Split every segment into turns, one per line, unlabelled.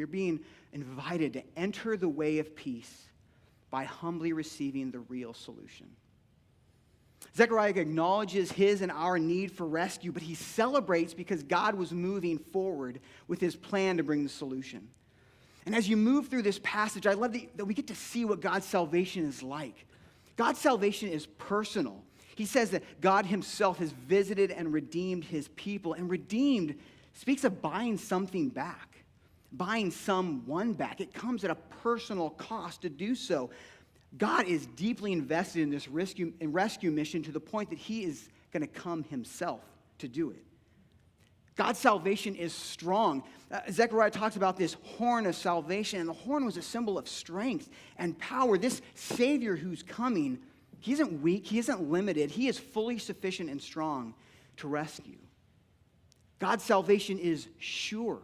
You're being invited to enter the way of peace by humbly receiving the real solution. Zechariah acknowledges his and our need for rescue, but he celebrates because God was moving forward with his plan to bring the solution. And as you move through this passage, I love that we get to see what God's salvation is like. God's salvation is personal. He says that God himself has visited and redeemed his people. And redeemed speaks of buying something back, buying someone back. It comes at a personal cost to do so. God is deeply invested in this rescue mission to the point that he is going to come himself to do it. God's salvation is strong. Zechariah talks about this horn of salvation, and the horn was a symbol of strength and power. This Savior who's coming, he isn't weak, he isn't limited, he is fully sufficient and strong to rescue. God's salvation is sure.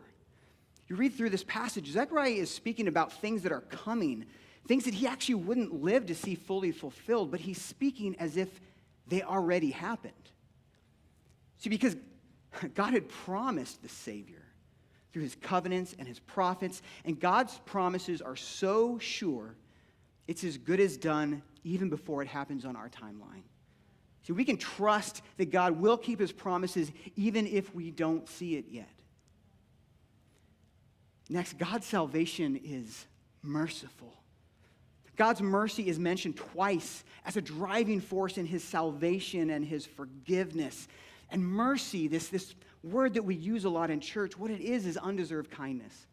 You read through this passage, Zechariah is speaking about things that are coming, things that he actually wouldn't live to see fully fulfilled, but he's speaking as if they already happened. See, because God had promised the Savior through his covenants and his prophets, and God's promises are so sure, it's as good as done even before it happens on our timeline. See, we can trust that God will keep his promises even if we don't see it yet. Next, God's salvation is merciful. God's mercy is mentioned twice as a driving force in his salvation and his forgiveness. And mercy, this word that we use a lot in church, what it is undeserved kindness.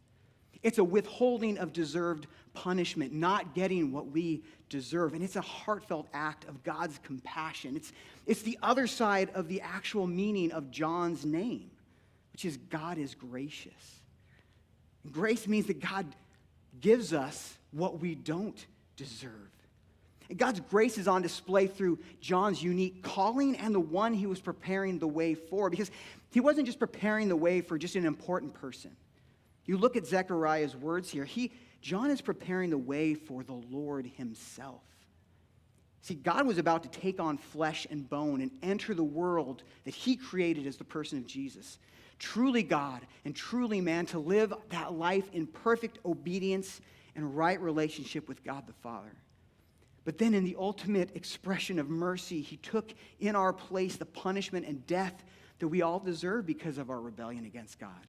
It's a withholding of deserved punishment, not getting what we deserve. And it's a heartfelt act of God's compassion. It's the other side of the actual meaning of John's name, which is God is gracious. And grace means that God gives us what we don't deserve. And God's grace is on display through John's unique calling and the one he was preparing the way for, because he wasn't just preparing the way for just an important person. You look at Zechariah's words here. John is preparing the way for the Lord himself. See, God was about to take on flesh and bone and enter the world that he created as the person of Jesus. Truly God and truly man, to live that life in perfect obedience and right relationship with God the Father. But then in the ultimate expression of mercy, he took in our place the punishment and death that we all deserve because of our rebellion against God.